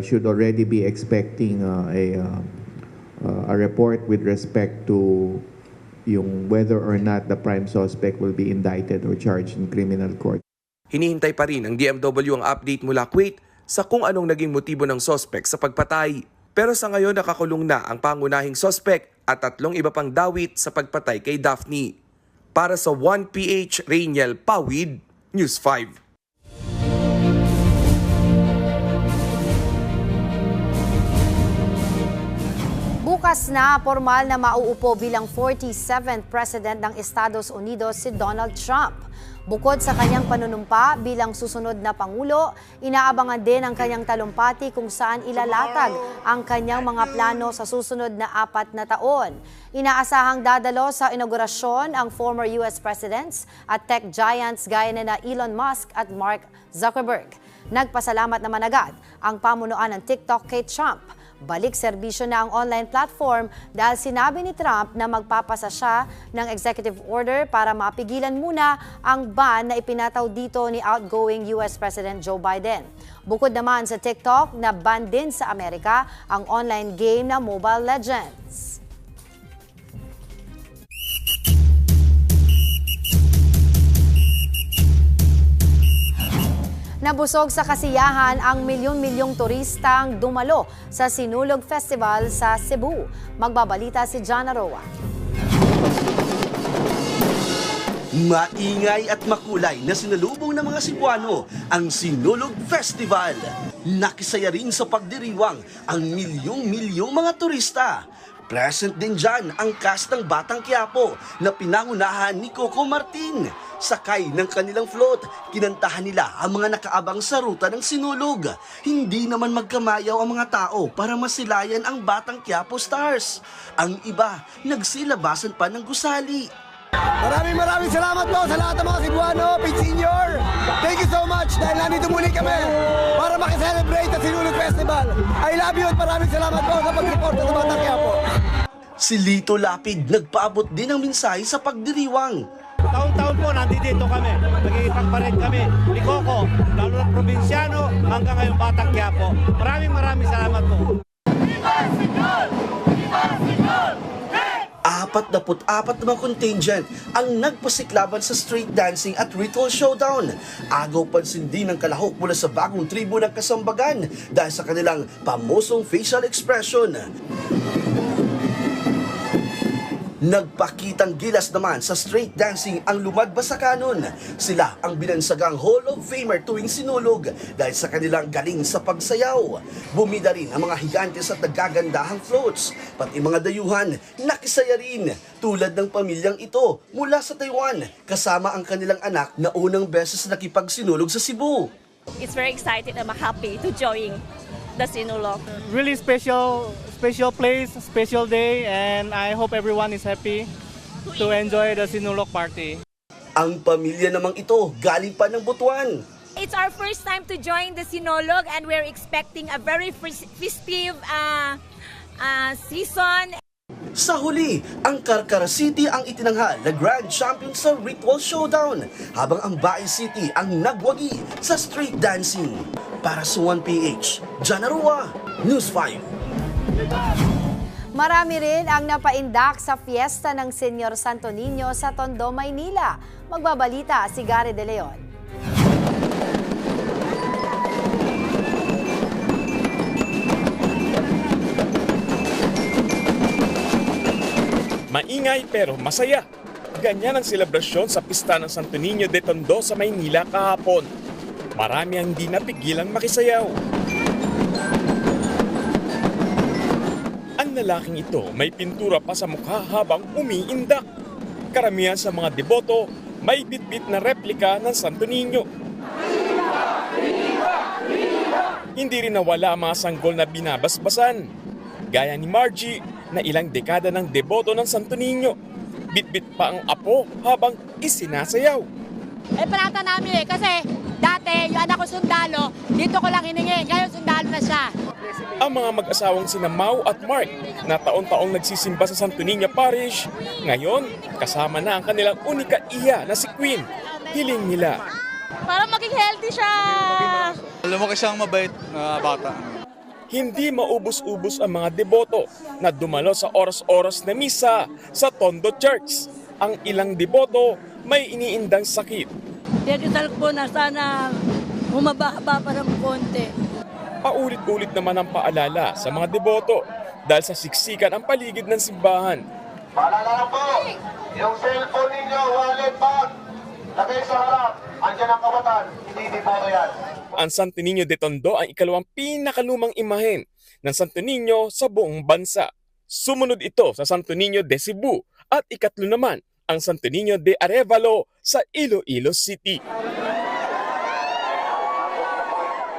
should already be expecting a report with respect to yung whether or not the prime suspect will be indicted or charged in criminal court. Hinihintay pa rin ng DMW ang update mula Kuwait sa kung anong naging motibo ng suspect sa pagpatay. Pero sa ngayon nakakulong na ang pangunahing suspect at 3 iba pang dawit sa pagpatay kay Daphne. Para sa 1PH, Rainiel Pawid, News 5. Bukas na formal na mauupo bilang 47th President ng Estados Unidos si Donald Trump. Bukod sa kanyang panunumpa bilang susunod na Pangulo, inaabangan din ang kanyang talumpati kung saan ilalatag ang kanyang mga plano sa susunod na 4 na taon. Inaasahang dadalo sa inaugurasyon ang former US presidents at tech giants gaya na Elon Musk at Mark Zuckerberg. Nagpasalamat naman agad ang pamunuan ng TikTok kay Trump. Balik serbisyo na ang online platform dahil sinabi ni Trump na magpapasa siya ng executive order para mapigilan muna ang ban na ipinataw dito ni outgoing US President Joe Biden. Bukod naman sa TikTok, na ban din sa Amerika ang online game na Mobile Legends. Nabusog sa kasiyahan ang milyon-milyong turistang dumalo sa Sinulog Festival sa Cebu. Magbabalita si Jana Roa. Maingay at makulay na sinalubong ng mga Cebuano ang Sinulog Festival. Nakisaya rin sa pagdiriwang ang milyong-milyong mga turista. Present din dyan ang cast ng Batang Quiapo na pinangunahan ni Coco Martin. Sakay ng kanilang float, kinantahan nila ang mga nakaabang sa ruta ng Sinulog. Hindi naman magkamayaw ang mga tao para masilayan ang Batang Quiapo Stars. Ang iba, nagsilabasan pa ng gusali. Maraming salamat po sa lahat ng mga Cebuano, Pete Senior. Thank you so much dahil nandito muli kami para makiselebrate ang Sinulog Festival. I love you at maraming salamat po sa pag-report sa Batang Quiapo. Si Lito Lapid nagpaabot din ng mensahe sa pagdiriwang. Taon-taon po nandito kami, nagkikipagpared kami ni Coco, lalo na probinsyano hanggang ngayon Batang Quiapo. Maraming salamat po. 44 na mga contingent ang nagpasiklaban sa street dancing at ritual showdown. Agaw pansin din ng kalahok mula sa bagong tribo ng Kasambagan dahil sa kanilang pamosong facial expression. Nagpakitang gilas naman sa street dancing ang lumadbas sa kanon. Sila ang binansagang Hall of Famer tuwing sinulog dahil sa kanilang galing sa pagsayaw. Bumida rin ang mga higantes at nagagandahang floats. Pati mga dayuhan, nakisaya rin. Tulad ng pamilyang ito mula sa Taiwan, kasama ang kanilang anak na unang beses nakipagsinulog sa Cebu. It's very excited and happy to join the Sinulog. Really special place, special day, and I hope everyone is happy to enjoy the Sinulog party. Ang pamilya namang ito galing pa ng Butuan. It's our first time to join the Sinulog and we're expecting a very festive season. Sa huli, ang Carcara City ang itinanghal na Grand Champion sa Ritual Showdown, habang ang Bae City ang nagwagi sa street dancing. Para sa 1PH, John Arua, News 5. Marami rin ang napaindak sa fiesta ng Senyor Santo Niño sa Tondo, Maynila. Magbabalita si Gary De Leon. Maingay pero masaya. Ganyan ang selebrasyon sa pista ng Santo Niño de Tondo sa Maynila kahapon. Marami ang hindi napigilang makisayaw. Ang lalaking ito may pintura pa sa mukha habang umiindak. Karamihan sa mga deboto may bitbit na replika ng Santo Niño. Hindi rin nawala ang mga sanggol na binabasbasan. Gaya ni Margie na ilang dekada ng deboto ng Santo Niño. Bitbit pa ang apo habang isinasayaw. Parata namin kasi dati yung anak ko sundalo, dito ko lang hiningi, ngayon sundalo na siya. Ang mga mag-asawang sina Mau at Mark na taon-taong nagsisimba sa Santo Niño Parish, ngayon kasama na ang kanilang unika iya na si Queen. Hiling nila. Para maging healthy siya. Lumaki siyang mabait na bata. Hindi maubos-ubos ang mga deboto na dumalo sa oras-oras na misa sa Tondo Church. Ang ilang deboto may iniindang sakit. Dagdasal po na sana humaba-haba pa ng konti. Paulit-ulit naman ang paalala sa mga deboto dahil sa siksikan ang paligid ng simbahan. Paalala po, yung cellphone ninyo, wallet, bag, lagay sa harap, andyan ang kawatan, hindi deboto yan. Ang Santo Niño de Tondo ang ikalawang pinakalumang imahen ng Santo Niño sa buong bansa. Sumunod ito sa Santo Niño de Cebu at ikatlo naman ang Santo Niño de Arevalo sa Iloilo City.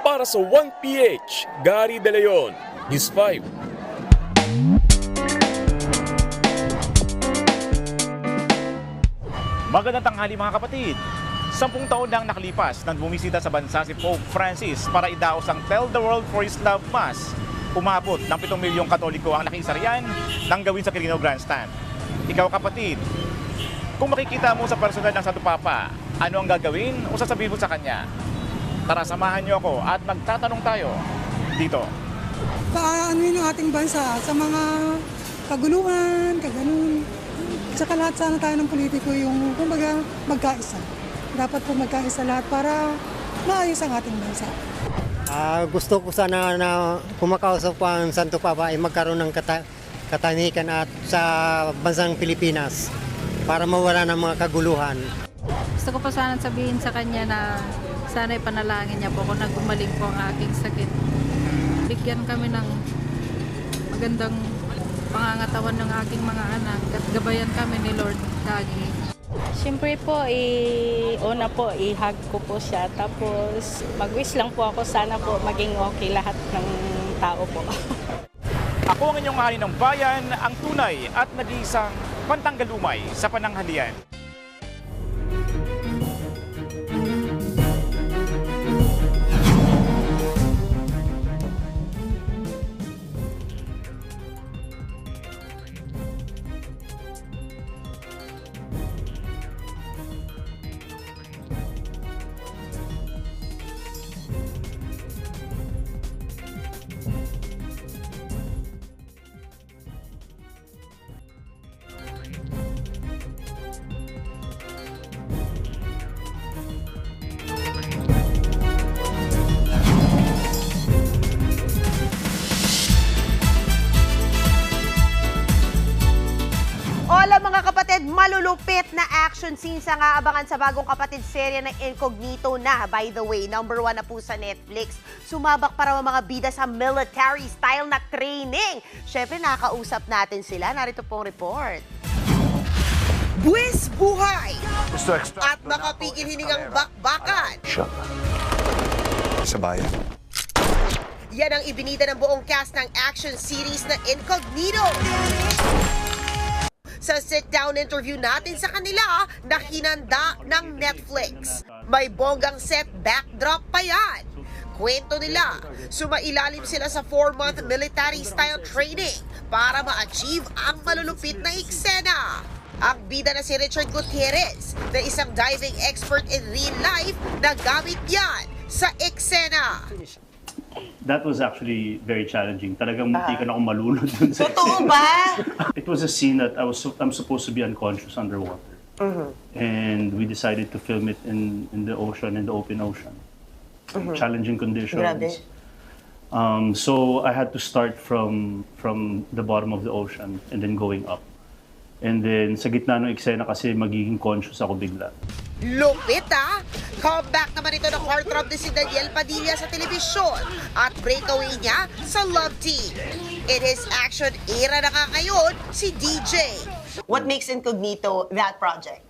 Para sa 1PH, Gary De Leon, News 5. Magandang tanghali mga kapatid. 10 taon nang nakalipas nang bumisita sa bansa si Pope Francis para idaos ang Tell the World for His Love Mass. Umabot ng 7 milyong Katoliko ang nakiisa riyan nang gawin sa Quirino Grandstand. Ikaw kapatid, kung makikita mo sa personal ng Santo Papa, ano ang gagawin o sasabihin mo sa kanya? Tara, samahan niyo ako at magtatanong tayo dito. Paano yung ating bansa sa mga kaguluhan, kaganon. Tsaka lahat sana tayo ng politiko yung kumbaga magkaisa. Dapat po magkaisa lahat para maayos ang ating bansa. Gusto ko sana na kumakausap po ang Santo Papa ay magkaroon ng katahimikan at sa bansang Pilipinas para mawala ng mga kaguluhan. Gusto ko pa sana sabihin sa kanya na sana ipanalangin niya po kung nagumaling po ang aking sakit. Bigyan kami ng magandang pangangatawan ng aking mga anak at gabayan kami ni Lord lagi. Siyempre po, una po, i-hug ko po siya. Tapos, mag-wish lang po ako, sana po maging okay lahat ng tao po. Ako ang inyong hari ng bayan, ang tunay at nag-iisang pantanggalumay sa pananghalian. Malulupit na action scenes ang aabangan sa bagong kapatid serye ng Incognito na, by the way, #1 na po sa Netflix. Sumabak para mga bida sa military style na training. Syempre, nakakausap natin sila. Narito pong report. Buwis buhay! At makapigil hiningang bakbakan. Sa bayan. Yan ang ibinida ng buong cast ng action series na Incognito. Sa sit-down interview natin sa kanila na hinanda ng Netflix. May bonggang set backdrop pa yan. Kwento nila, sumailalim sila sa 4-month military-style training para ma-achieve ang malulupit na eksena. Ang bida na si Richard Gutierrez, na isang diving expert in real life, na gamit yan sa eksena. That was actually very challenging. Talagang munti ka na akong malunod dun sa Totoo ba? It was a scene that I'm supposed to be unconscious underwater. And we decided to film it in the ocean, in the open ocean. Challenging conditions. Grabe. So I had to start from the bottom of the ocean and then going up. And then sa gitna ng eksena kasi magiging conscious ako bigla. Lupit ah! Comeback naman ito ng heartthrob ni si Daniel Padilla sa telebisyon at breakaway niya sa Love Team. In his action era na nga ngayon, si DJ. What makes Incognito that project?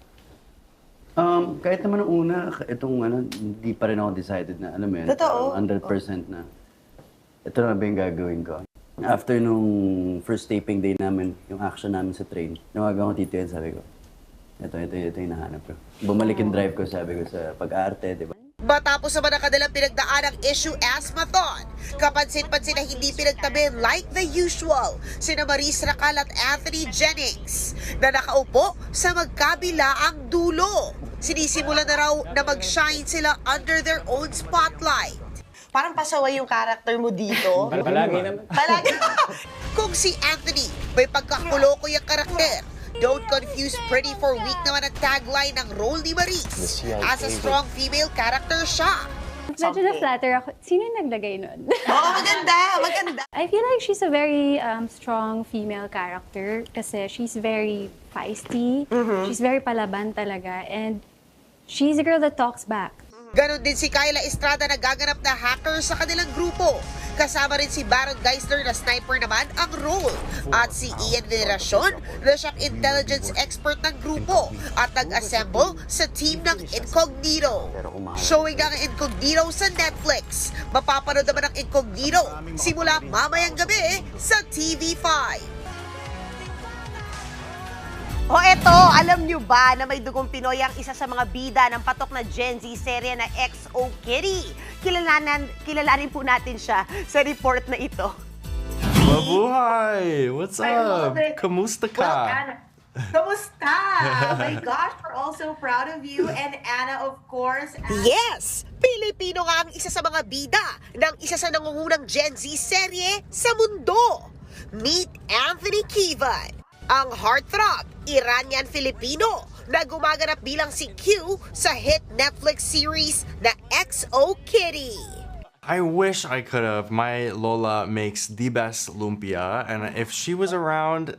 Kahit naman nung una, hindi pa rin ako decided na, alam mo yun, Totoo? 100% na. Ito na ba yung gagawin ko? After nung first taping day namin, yung action namin sa train, nawagan ko Tito yan, sabi ko, ito yung nahanap ko. Bumalik yung drive ko, sabi ko, sa pag-arte, di ba? Matapos naman ang kanilang pinagdaan ang issue Asmathon, kapansin-pansin na hindi pinagtabi like the usual sina Maris Racal at Anthony Jennings na nakaupo sa magkabilaang dulo. Sinisimulan na raw na mag-shine sila under their own spotlight. Parang pasaway yung character mo dito. Palagi naman. Palagi. Kung si Anthony may pagkakuloko yung karakter, don't confuse pretty for weak naman ang tagline ng role ni Maris. As a strong female character siya. Medyo na-flatter ako. Sino yung naglagay nun? Oo, maganda. I feel like she's a very strong female character kasi she's very feisty. She's very palaban talaga. And she's a girl that talks back. Ganon din si Kyla Estrada na gaganap na hacker sa kanilang grupo. Kasama rin si Baron Geisler na sniper naman ang role. At si Ian Veneracion na siyang intelligence expert ng grupo at nag-assemble sa team ng Incognito. Showing ang Incognito sa Netflix. Mapapanood naman ang Incognito simula mamayang gabi sa TV5. O eto, alam nyo ba na may dugong Pinoy ang isa sa mga bida ng patok na Gen Z serye na XO Kitty? Kilalanin po natin siya sa report na ito. Mabuhay! What's up? Kamusta ka? Kamusta? Oh my gosh, we're all so proud of you and Anna, of course. Yes! Pilipino nga ang isa sa mga bida ng isa sa nangungunang Gen Z serye sa mundo. Meet Anthony Kivan, ang heartthrob Iranian-Filipino na gumaganap bilang si Q sa hit Netflix series na XO Kitty. I wish I could have. My Lola makes the best lumpia, and if she was around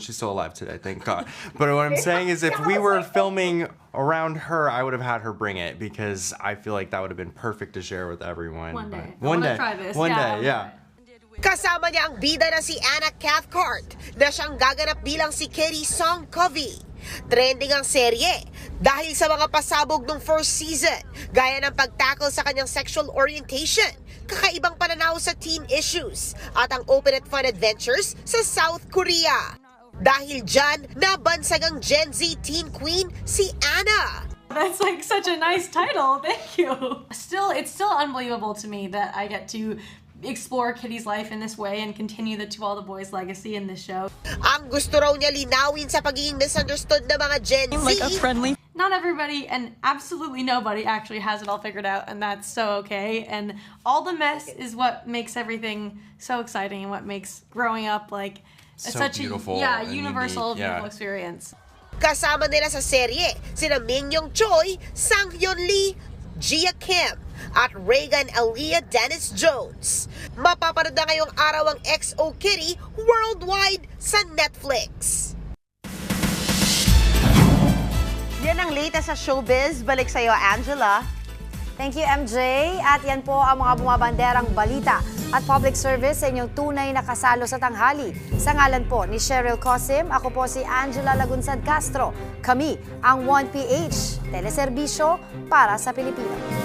she's still alive today, thank God. But what I'm saying is if we were filming around her, I would have had her bring it because I feel like that would have been perfect to share with everyone. One day. One day. Try this. One day, yeah. Kasama niya ang bida na si Anna Cathcart na siyang gaganap bilang si Kitty Song Covey. Trending ang serye dahil sa mga pasabog ng first season, gaya ng pagtackle sa kanyang sexual orientation, kakaibang pananaw sa teen issues, at ang open at fun adventures sa South Korea. Dahil dyan, nabansag ang Gen Z teen queen si Anna. That's like such a nice title. Thank you. It's still unbelievable to me that I get to explore Kitty's life in this way and continue the To All the Boys legacy in this show. Ang gusto raw niya linawin sa pagiging misunderstood na mga Gen Z. Like a friendly. Not everybody and absolutely nobody actually has it all figured out, and that's so okay. And all the mess is what makes everything so exciting and what makes growing up like such beautiful a and universal, unique, beautiful experience. Kasama nila sa serye sina Mingyong Choi, Sang Hyun Lee, Gia Kim, at Reagan Aaliyah Dennis Jones. Mapapanood na ngayong araw ang XO Kitty worldwide sa Netflix. Yan ang latest sa showbiz. Balik sa'yo, Angela. Thank you, MJ. At yan po ang mga bumabanderang balita at public service sa inyong tunay na kasalo sa tanghali. Sa ngalan po ni Cheryl Cosim, ako po si Angela Lagunsad Castro. Kami ang 1PH, teleserbisyo para sa Pilipino.